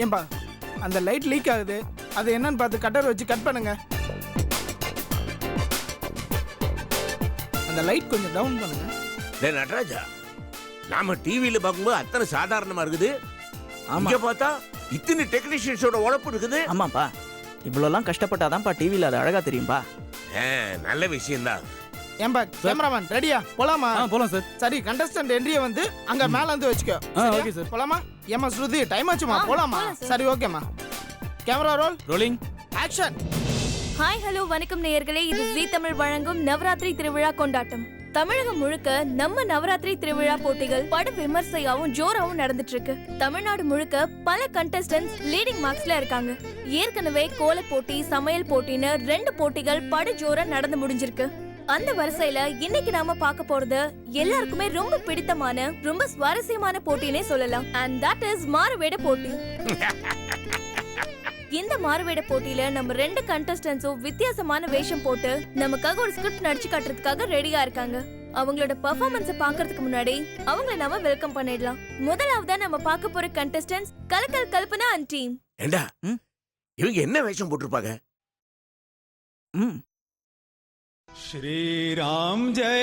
ஏன்பா அந்த light league ஆகுது, அது என்னன்னு பார்த்து கட்டர் வச்சு கட் பண்ணுங்க. அந்த லைட் கொஞ்சம் டவுன் பண்ணுங்க. டேய் நடராஜா, நாம டிவியில பார்க்கும்போது அத்தனை சாதாரணமா இருக்குது, இங்க பார்த்தா இத்தனை டெக்னீஷியன்ஸோட உழைப்பு இருக்குது. ஆமாப்பா, இவ்வளோலாம் கஷ்டப்பட்டாதான்ப்பா டிவியில் அது அழகா தெரியும்பா. நல்ல விஷயம்தான். ஏன்பா கேமராமேன் ரெடியா? போலாமா? போலாம் சார். சரி, கண்டஸ்டன்ட் என்ட்ரியை வந்து அங்க மேல வந்து வச்சுக்கோ. Okay sir. போலாமா? ஏமா ஸ்ருதி, டைம் ஆச்சுமா, போலாமா? சரி ஓகேமா. Camera role, rolling, action. Hi hello வணக்கம் நேயர்களே, இது ஜீ தமிழ் வழங்கும் நவராத்திரி திருவிழா கொண்டாட்டம். தமிழகம் முழுக்க நம்ம நவராத்திரி திருவிழா போட்டிகள் படு விமர்சையாவும் ஜோராவும் நடந்துட்டு இருக்கு. தமிழ்நாடு முழுக்க பல கண்டஸ்டன்ட்ஸ் லீடிங் மார்க்ஸ்ல இருக்காங்க. ஏற்கனவே கோல போட்டி, சமையல் போட்டின்னு 2 போட்டிகள் படு ஜோரா நடந்து முடிஞ்சிருக்கு. அந்த வரிசையில இன்னைக்கு நாம பார்க்க போறது எல்லாருக்குமே ரொம்ப பிடித்தமான, ரொம்ப சுவாரஸ்யமான போட்டினே சொல்லலாம். அண்ட் தட் இஸ் மாறுவேட போட்டி. இந்த மாறுவேட போட்டியில நம்ம 2 கண்டஸ்டன்ட்ஸும் வித்தியாசமான வேஷம் போட்டு நமக்காக ஒரு ஸ்கிரிப்ட் நடிச்சு காட்டுறதுக்காக ரெடியா இருக்காங்க. அவங்களோட பெர்ஃபார்மன்ஸை பார்க்கிறதுக்கு முன்னாடி அவங்கள நாம வெல்கம் பண்ணிடலாம். முதலாவதா நம்ம பார்க்க போற contestants Kalakkal Kalpana and team. ஏண்டா இவங்க என்ன வேஷம் போட்டிருப்பாங்க? श्री राम जय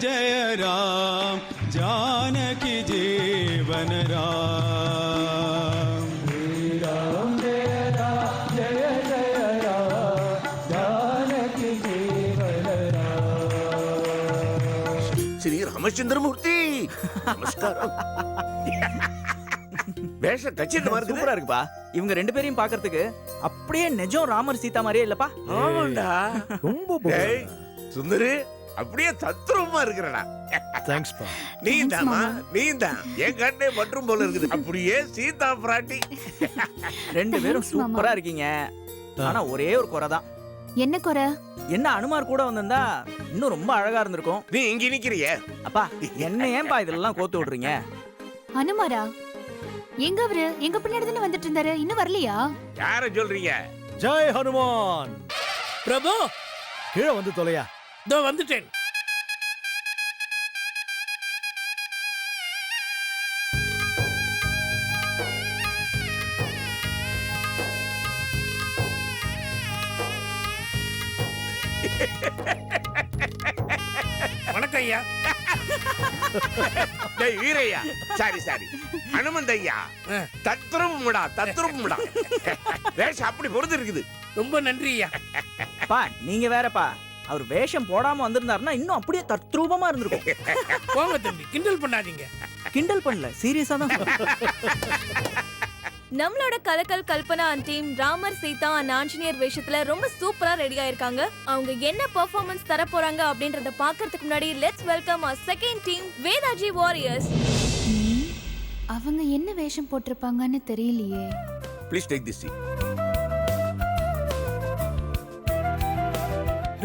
जय राम, जानकी जीवन राम। श्री राम जय जय राम, जानकी जीवन राम। श्री रामचंद्रमूर्ति நமஸ்காரம். வேஷம் கச்சிதமா இருக்கு. சூப்பரா இருக்குப்பா. இவங்க 2 பேரையும் பார்க்கிறதுக்கு அப்படியே நிஜம் ராமர் சீதா மாதிரியே இல்லப்பா? ஆமாண்டா, ரொம்ப டேய் சுந்தரு, அப்படியே தத்ரூபமா இருக்கிறடா. தேங்க்ஸ் பா. நீதாமா, நீதான் என் கண்ணே மற்றும் போல இருக்குது. அப்படியே சீதா பிராட்டி. 2 பேரும் சூப்பரா இருக்கீங்க. ஆனா ஒரே ஒரு குறை தான். என்ன குறை? என்ன அனுமார் கூட வந்திருந்தா இன்னும் ரொம்ப அழகா இருந்திருக்கும். நீ இங்க நிக்கிறியே அப்பா, என்ன ஏன்பா இதெல்லாம் கோத்து விடுறீங்க? அனுமாரா? எங்க அவரு? எங்க பின்னாடி தானே வந்துட்டு இருந்தாரு, இன்னும் வரலையா? யார சொல்றீங்க? ஜெய் ஹனுமான். பிரபு, கீழே வந்து தொலையா. இதோ வந்துட்டேன். வணக்கம் ஐயா. டேய் வீரையா, சாரி அனுமந்த் ஐயா, தத்ரூபம்டா தத்ரூபம்டா. வேஷம் அப்படி பொறுத்து இருக்குது. ரொம்ப நன்றி ஐயா. பா நீங்க வேறப்பா, அவர் வேஷம் போடாம வந்திருந்தாருன்னா இன்னும் அப்படியே தத்ரூபமா இருந்திருக்கும். போங்க தம்பி, கிண்டல் பண்ணாதீங்க. கிண்டல் பண்ணல, சீரியஸா தான். நம்மளோட கலக்கல் Kalpana and team Ramar Sita and Anjaneyar வேஷத்துல ரொம்ப சூப்பரா ரெடியா இருக்காங்க. அவங்க என்ன பெர்ஃபார்மன்ஸ் தர போறாங்க அப்படின்றத பார்க்கிறதுக்கு முன்னாடி let's welcome our second team, Vedaji warriors. அவங்க என்ன வேஷம் போட்டிருப்பாங்கன்னு தெரியலையே. Please take this seat.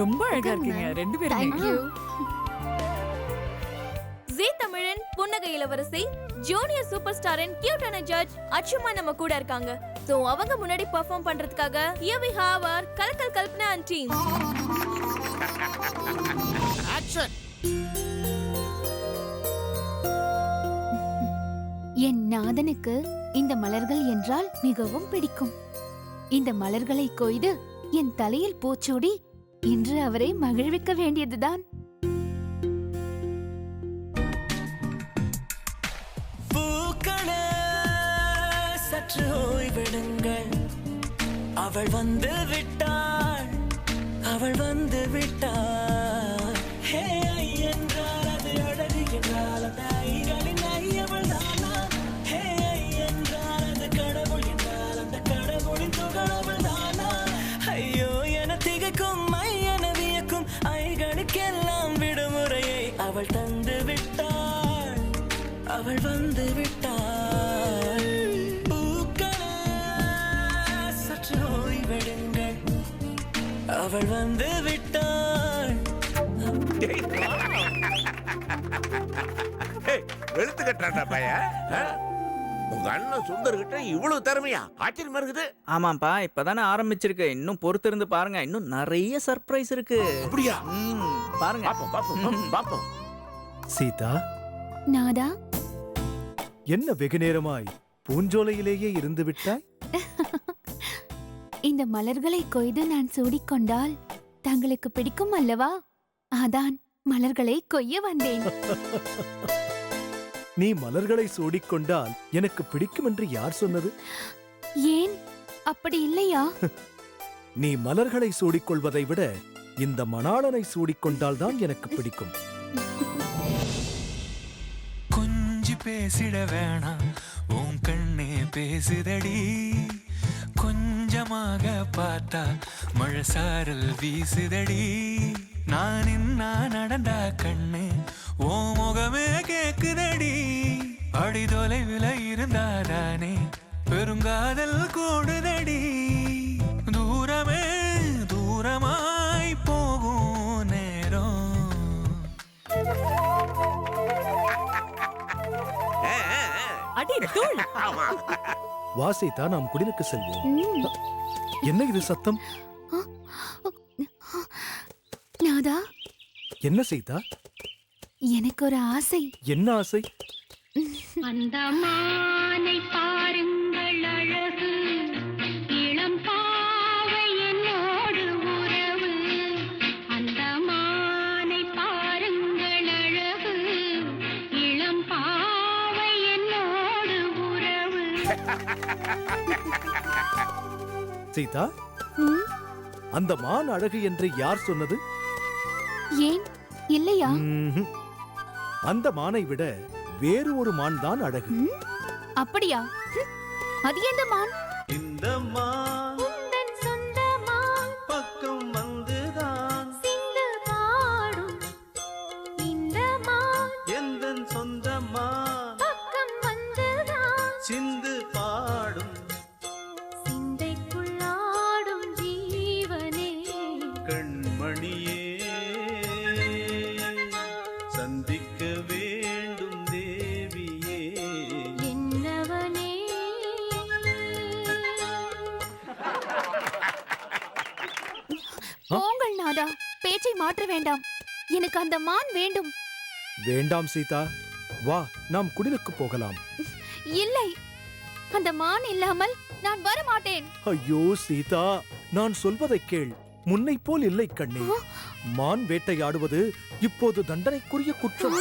ரொம்ப அழகா இருக்கீங்க 2 பேரும். Thank you. ஜீ தமிழன் புன்னகை இளவரசி, ஜூனியர் சூப்பர் ஸ்டாரின் கியூட்டான ஜட்ஜ் அச்சுமா நம்ம கூட இருக்காங்க. சோ அவங்க முன்னாடி பெர்ஃபார்ம் பண்றதுக்காக here we have our Kalakkal Kalpana and team. Action. என் நாதனுக்கு இந்த மலர்கள் என்றால் மிகவும் பிடிக்கும். இந்த மலர்களை கொய்து என் தலையில் பூச்சூடி இன்று அவரை மகிழ்விக்க வேண்டியதுதான். சற்று ஓய்விடுங்கள், அவள் வந்து விட்டாள், அவள் வந்து விட்டாள். ஹே ஐ என்றால் அது அழகு என்றால் அந்த ஐகளின் ஐயவள் தானா? ஹே ஐ என்றால் அது கடவுள் என்றால் அந்த கடவுளின் துகளவள் தானா? ஐயோ என திகைக்கும் ஐயன வியக்கும் ஐகளுக்கெல்லாம் விடுமுறையை அவள் தந்து விட்டாள், அவள் வந்து விட்டாள். அவள் வந்து விட்டாள். வெளுத்து கட்டாண்டா பையன். உங்க அண்ணன் சுந்தர் கிட்ட இவ்வளவு திறமையா? ஆச்சரியமா இருக்குது. ஆமாப்பா, இப்பதானே ஆரம்பிச்சிருக்கு. இன்னும் பொறுத்து இருந்து பாருங்க, இன்னும் நிறைய சர்ப்ரைஸ் இருக்கு. அப்படியா? பாருங்க. சீதா, நாதா, என்ன வெகு நேரமாய் பூஞ்சோலையிலேயே இருந்து விட்டாய். இந்த மலர்களை கொய்து நான் சூடிக்கொண்டால் தங்களுக்கு பிடிக்கும் அல்லவா? அதான் மலர்களை கொய்ய வந்தேன். நீ மலர்களை சூடிக்கொண்டால் எனக்கு பிடிக்கும் என்று யார் சொன்னது? ஏன் அப்படி இல்லையா? நீ மலர்களை சூடிக்கொள்வதை விட இந்த மணாளனை சூடிக்கொண்டால் தான் எனக்கு பிடிக்கும். கொஞ்சி பேசிட வேணாம், உன் கண்ணே பேசுதடி. கொஞ்சமாக பார்த்தா மழை சாரல் வீசுதடி. நான் என்ன நடந்தா கண்ணு ஓ முகமே கேக்குதடி. அடி தொலைவில் இருந்தாதானே பெருங்காதல் கூடுதடி. தூரமே தூரமாய் போகும் நேரம். அடி தூள். ஆமா. வா சீதா, நாம் குடிலுக்கு செல்வோம். ம். என்ன இது சத்தம்? நாதா, என்ன சீதா? எனக்கு ஒரு ஆசை. என்ன ஆசை? அந்த மானை பாருங்கள் அழகு, இளம் பாவை என்னோடு உறவு. அந்த மானை பாருங்கள் அழகு, இளம் பாவை என்னோடு உறவு. சீதா, ம், அந்த மான் அழகு என்று யார் சொன்னது? ஏன் இல்லையா? ம்ஹும். அந்த மானை விட வேறு ஒரு மான் தான் அழகு. ம், அப்படியா? அது எந்த மான்? இந்த மான் உந்தன் சொந்த மான் பக்கம் வந்துதான் சிந்து பாடும். இந்த மான் எந்தன் சொந்த மான் பக்கம் வந்துதான் சிந்து பாடும். சிந்தைக்குள்ளாடும் ஜீவனே. கண்மணியே சந்திக்க வேண்டும் தேவியே. என்னவனே. போங்கள் நாதா, பேச்சை மாற்ற வேண்டாம். எனக்கு அந்த மான் வேண்டும். வேண்டாம் சீதா, வா நாம் குடிலுக்கு போகலாம். இல்லை, அந்த மான் இல்லாமல் நான் வர மாட்டேன். ஐயோ சீதா, நான் சொல்வதை கேள். முன்னை போல் இல்லை கண்ணே. மான் வேட்டையாடுவது இப்போது தண்டனைக்குரிய குற்றம்.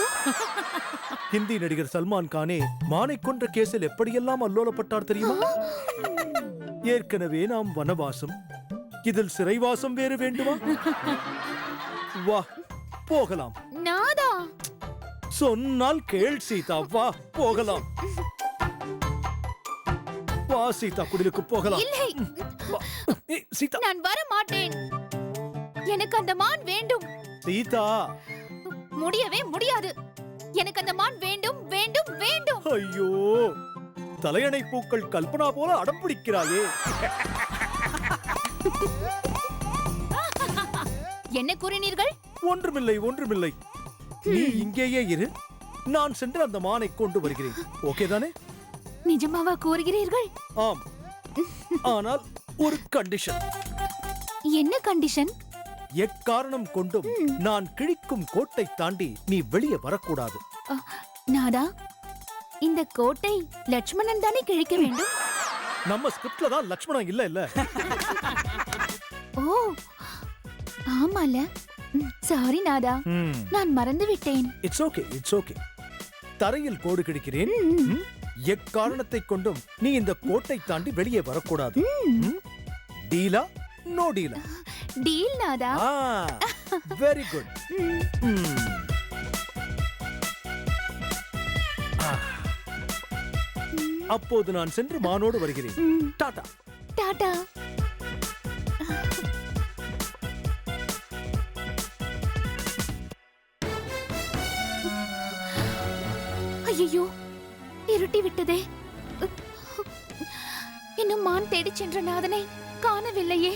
ஹிந்தி நடிகர் சல்மான் கானே மானை கொன்ற கேஸில் எப்படியெல்லாம் அல்லோலப்பட்டார் தெரியுமா? ஏற்கனவே நாம் வனவாசம், இதில் சிறைவாசம் வேறு வேண்டுமா? வா போகலாம். நாதா, சொன்னால் கேள் சீதா, வா போகலாம். வா சீதா, குடிலுக்கு போகலாம். இல்லை, வா. ஏய், சீதா, நான் வர மாட்டேன். எனக்கு அந்த மான் வேண்டும். சீதா. முடியவே முடியாது. எனக்கு அந்த மான் வேண்டும் வேண்டும் வேண்டும். ஐயோ, தலையணை பூக்கள் கல்பனா போல அடம் பிடிக்கிறாயே. என்ன கூறினீர்கள்? ஒன்றுமில்லை ஒன்றுமில்லை. நீ இங்கேயே இரு, நான் சென்று அந்த மானை கொண்டு வருகிறேன். ஓகே தானே? நிஜமாவா கூறுகிறீர்கள்? ஆம், ஆனால் ஒரு கண்டிஷன். என்ன கண்டிஷன்? எக்காரணம் கொண்டும் நான் கிழிக்கும் கோட்டை தாண்டி நீ வெளியே வரக்கூடாது. நாதா, இந்த கோட்டை லட்சுமணன் தானே கிழிக்க வேண்டும்? நம்ம ஸ்கிரிப்ட்ல தான் லக்ஷ்மணன் இல்ல இல்ல. ஓ ஆமால. சாரி நாதா, நான் மறந்து விட்டேன். It's okay, it's okay. தரையில் கோடு கிழிக்கிறேன். ம்? எக்காரணத்தை கொண்டும் நீ இந்த கோட்டை தாண்டி வெளியே வரக்கூடாது. டீலா? நோ டீலா? டீல் நாதா. Very good. அப்போது நான் சென்று மானோடு வருகிறேன். டாடா. டாடா. ஐயோ, இருட்டி விட்டதே. இன்னும் மான் தேடிச் சென்ற நாதனை காணவில்லையே.